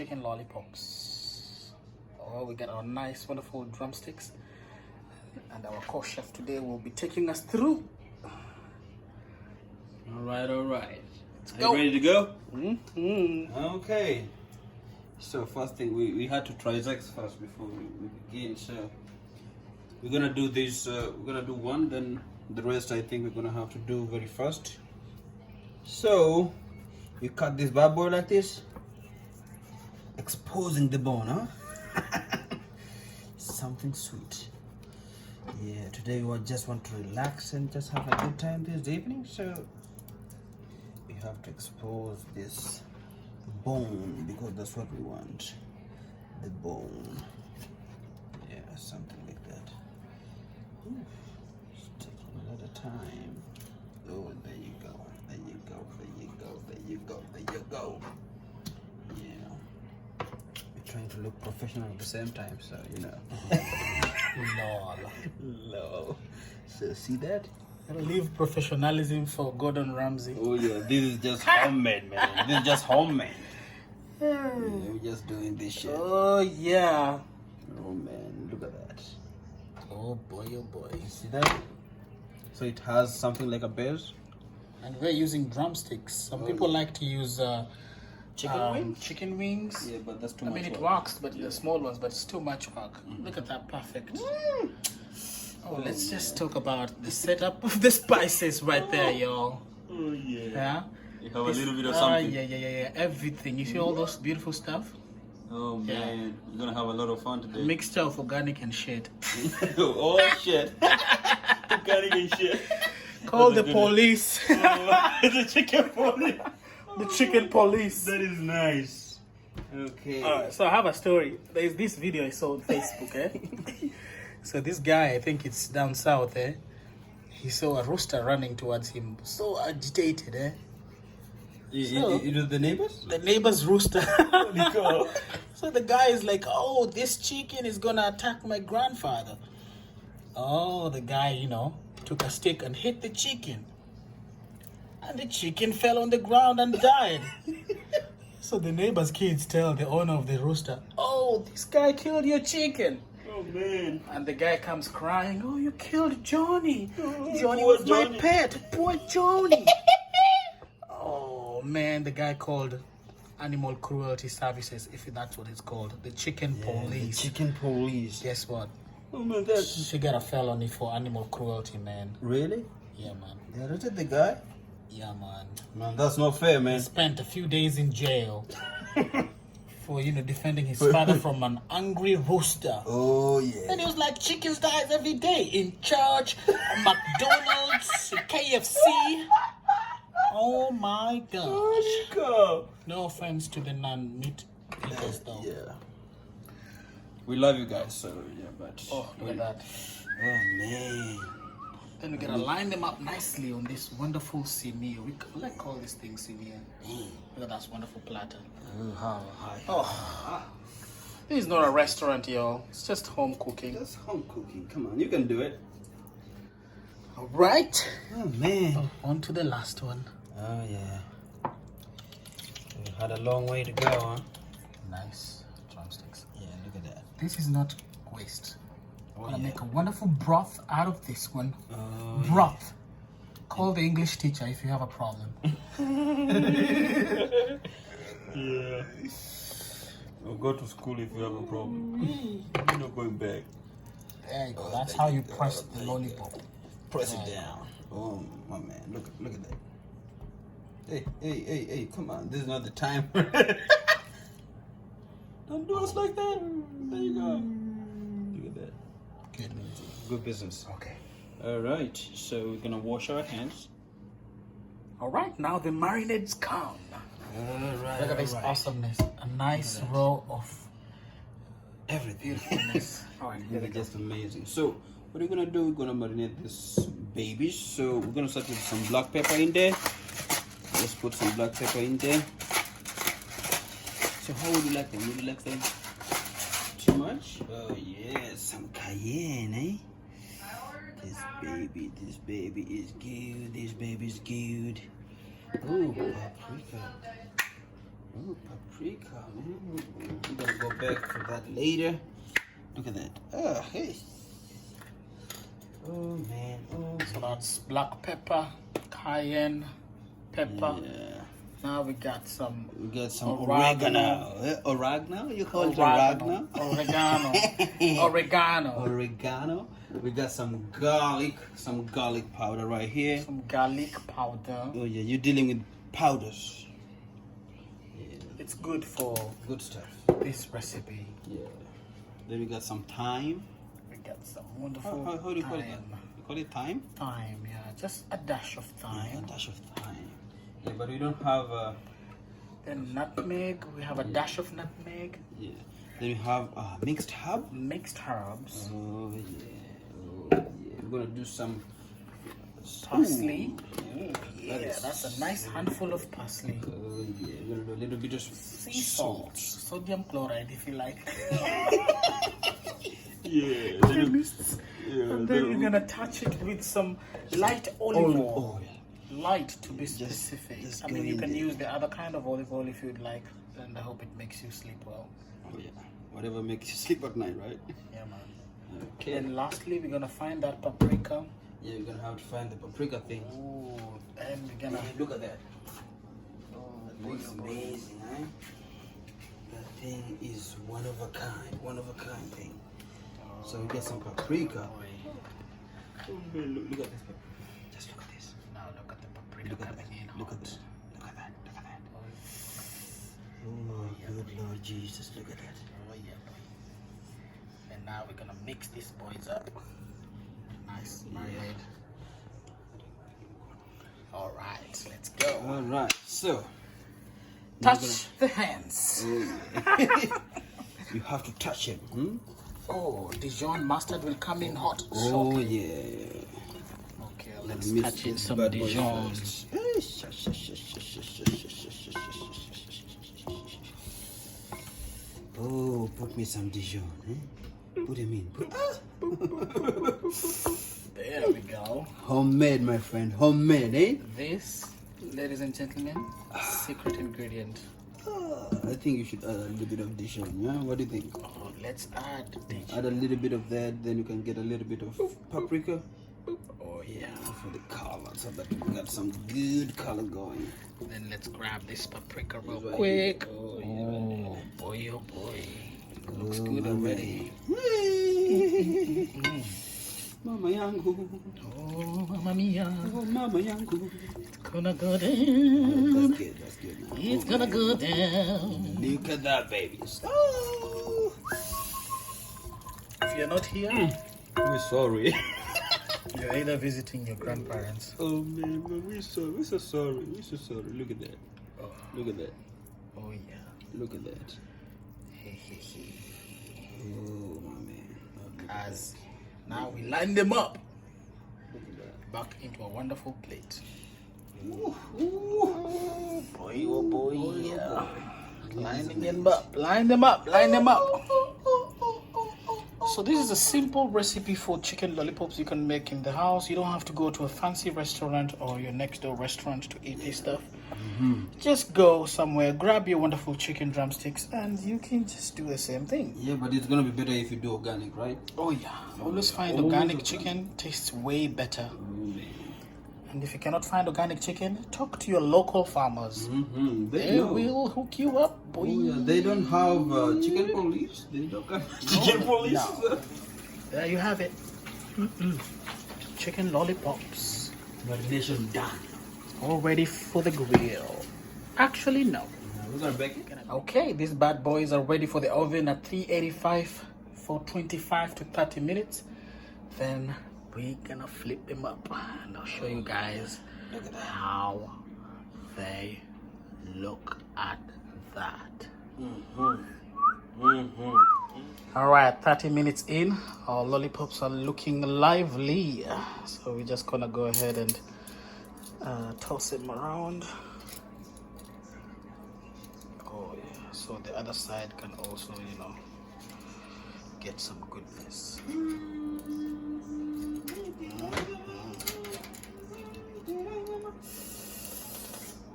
chicken lollipops. Oh, we got our nice, wonderful drumsticks. And our core chef today will be taking us through. All right. Are go. you ready to go? Mm-hmm. Okay. So first thing, we had to try Zex first before we begin. So we're gonna do this. We're gonna do one, then the rest I think we're gonna have to do very fast. So you cut this bad boy like this, exposing the bone, huh? Something sweet. Yeah, today we just want to relax and just have a good time this evening. So we have to expose this bone because that's what we want. The bone. Yeah, something like that. Ooh, it's taking a lot of time. Oh, there you go. There you go. Yeah. We're trying to look professional at the same time, so you know. Lol. So see that? Leave professionalism for Gordon Ramsay. Oh yeah, this is just homemade, man. This is just homemade. Yeah, we're just doing this shit. Oh yeah. Oh man, look at that. Oh boy, oh boy. See that? So it has something like a base. And we're using drumsticks. Some people like to use Chicken wings? Chicken wings. Yeah, but that's too I much. mean, it work. works, but the small ones, but it's too much work. Look at that, perfect. Oh, let's just talk about the setup of the spices right there, y'all. Oh yeah. Yeah. You have a little bit of something. Yeah. Everything. You see all those beautiful stuff? Oh man, you're gonna have a lot of fun today. Mixture of organic and shit. Oh shit. Organic and shit. Call the police. The chicken police. The chicken police. That is nice. Okay. Alright, so I have a story. There's this video I saw on Facebook, eh? So this guy, I think it's down south, eh? He saw a rooster running towards him, so agitated, eh? You know the neighbors? The neighbor's rooster. Nico. So the guy is like, oh, this chicken is gonna attack my grandfather. Oh, the guy, took a stick and hit the chicken. And the chicken fell on the ground and died. So the neighbor's kids tell the owner of the rooster, oh, this guy killed your chicken. Oh man. And the guy comes crying, oh, you killed Johnny. Oh, Johnny poor was Johnny. my pet. Poor Johnny. Oh, man, the guy called Animal Cruelty Services, if that's what it's called. The chicken police. The chicken police. Guess what? Oh man, that. She got a felony for animal cruelty, man. Really? Yeah, man. They arrested the guy? Yeah, man. Man, that's not fair, He man. spent a few days in jail for, defending his father from an angry rooster. Oh yeah. And he was like, chickens dies every day in church, McDonald's, KFC. Oh my gosh. Oh, Nico. No offense to the non-meat eaters, though. Yeah. We love you guys, so yeah, but. Oh, look at that. Oh man. Then we gotta line them up nicely on this wonderful sinier. We call this thing sinier. Look at that wonderful platter. Oh, this is not a restaurant, y'all. It's just home cooking. That's home cooking. Come on, you can do it. All right. Oh man. On to the last one. Oh yeah. We had a long way to go, huh? Nice drumsticks. Yeah, look at that. This is not waste. Oh, I'm gonna yeah. make a wonderful broth out of this one. Oh, Broth. Call the English teacher if you have a problem. yeah. Or go to school if you have a problem. You're not going back. There you go. That's how you press the lollipop. Press it down. Oh my man, look at that. Hey, come on. This is not the time. Don't do us like that. There you go. Look at that. Good business. Okay. Alright, so we're gonna wash our hands. All right, now the marinades come. Alright. Look at this awesomeness. A nice row of Everything. beautifulness. All right, here we They're go. just amazing. So what we're gonna do, we're gonna marinate this baby. So we're gonna start with some black pepper in there. Let's put some black pepper in there. So how would you like them? Would you like them too much? Oh yes, some cayenne, eh? This baby is good. This baby's good. Ooh, paprika. Oh, paprika. I'm gonna go back for that later. Look at that. Oh, hey. Oh man. Oh. So that's black pepper, cayenne pepper. Yeah. Now we got some oregano. Oregano? You call it oregano? Oregano. We got some garlic powder right here. Some garlic powder. Oh yeah, you're dealing with powders. Yeah. It's good for Good stuff. this recipe. Yeah. Then we got some thyme. We got some wonderful How do you call it? You call it thyme? Thyme, yeah. Just a dash of thyme. Yeah, a dash of thyme. Yeah, but we don't have Then nutmeg. We have a dash of nutmeg. yeah. Then we have mixed herb. Mixed herbs. Oh yeah. Oh yeah. We're gonna do some Parsley. Ooh, Yeah, that's a nice handful of parsley. Oh yeah. We're gonna do a little bit of Sea salt. Sodium chloride, if you like. Yeah. And then we're gonna touch it with some light olive oil. Light to be specific. just I go mean, you in can there. use the other kind of olive oil if you'd like. And I hope it makes you sleep well. Oh yeah. Whatever makes you sleep at night, right? Yeah, man. Okay. And lastly, we're gonna find that paprika. Yeah, you're gonna have to find the paprika thing. Ooh, and we're gonna Look at that. oh, That looks amazing, eh? That thing is one of a kind thing. So we get some paprika. boy. Look at this paprika. Just look at this. Now look at the paprika Look at coming that. in. Look at that. Look at that. Look at that. Oh, good Lord Jesus, look at that. Oh yeah, boy. And now we're gonna mix these boys up. Nice marinade. All right, let's go. All right, so Touch the hands. you have to touch it. Hmm? Oh, Dijon mustard will come in hot. Oh shortly. yeah. Okay, let's Mix touch in this some bad boy Dijon. first. Oh, put me some Dijon. Eh? Put him in. There we go. Homemade, my friend. Homemade, eh? This, ladies and gentlemen, secret ingredient. I think you should add a little bit of Dijon. Yeah, what do you think? Oh, let's add Dijon. Add a little bit of that, then you can get a little bit of paprika Oh yeah. for the color, so that we got some good color going. Then let's grab this paprika real Right quick. here. Oh, Oh boy, oh boy. Looks Oh, good my already. Mama yangu, Oh, mamma mia. oh mama yangu. It's gonna go That's down. good, that's good. Now. It's gonna go down. Look at that, babies. Oh, If you're not here, we're sorry. you're either visiting your grandparents. Oh man, but we're so sorry. We're so sorry. Look at that. Oh, Look at that. oh yeah. Look at that. Hey, hey, hey. Oh my man. As now we line them up Look at that. back into a wonderful plate. Ooh, Oh boy, oh boy, yeah. Lining them up, line them up, line them up. So this is a simple recipe for chicken lollipops you can make in the house. You don't have to go to a fancy restaurant or your next door restaurant to eat this stuff. Just go somewhere, grab your wonderful chicken drumsticks, and you can just do the same thing. Yeah, but it's gonna be better if you do organic, right? Oh yeah, always find Always organic organic. chicken, tastes way better. Mm. And if you cannot find organic chicken, talk to your local farmers. Mm-hmm. They will hook you up, boy. Oh, yeah. They don't have chicken police. They don't have chicken police. no. There you have it. Chicken lollipops. Marination done. All ready for the grill. Actually, no. We're gonna bake it. Okay, these bad boys are ready for the oven at 385 for 25 to 30 minutes. Then we're gonna flip them up and I'll show you guys how they look at that. All right, 30 minutes in, our lollipops are looking lively. So we're just gonna go ahead and toss them around. Oh yeah, so the other side can also, get some goodness.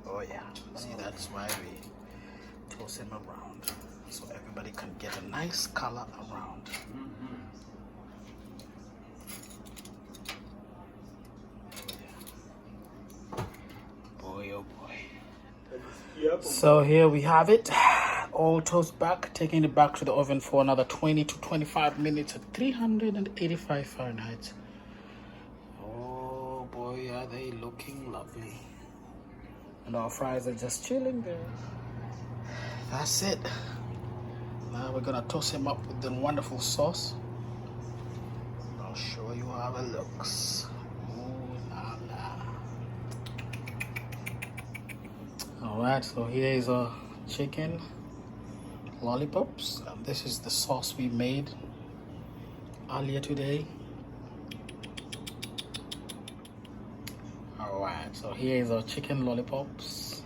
Oh yeah, see, that's why toss them around so everybody can get a nice color around. Boy, oh boy. So here we have it, all toast back, taking it back to the oven for another 20 to 25 minutes at 385 Fahrenheit. Oh boy, are they looking lovely. And our fries are just chilling there. That's it. Now we're gonna toss him up with the wonderful sauce. I'll show you how it looks. Ooh la la. Alright, so here is our chicken lollipops. This is the sauce we made earlier today. Alright, so here is our chicken lollipops.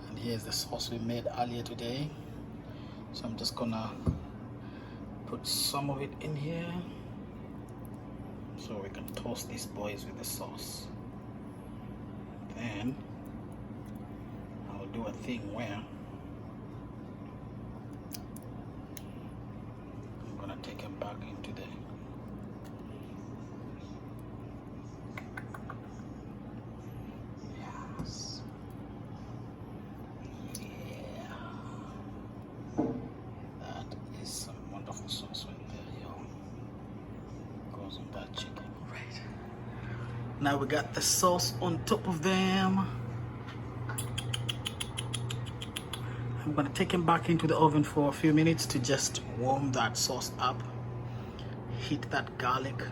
And here's the sauce we made earlier today. So I'm just gonna put some of it in here so we can toast these boys with the sauce. Then I'll do a thing where I'm gonna take them back into the chicken. Right. Now we got the sauce on top of them. I'm gonna take them back into the oven for a few minutes to just warm that sauce up, heat that garlic,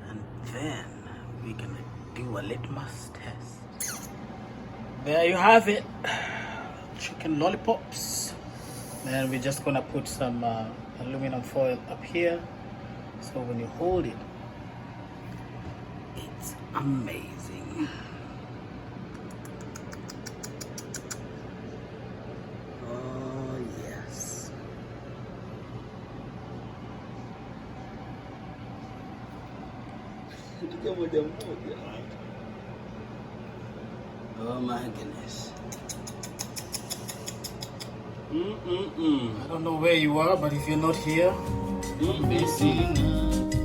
and then we're gonna do a litmus test. There you have it, chicken lollipops. Then we're just gonna put some aluminum foil up here. So when you hold it, it's amazing. Oh yes. Oh my goodness. I don't know where you are, but if you're not here, I'm missing.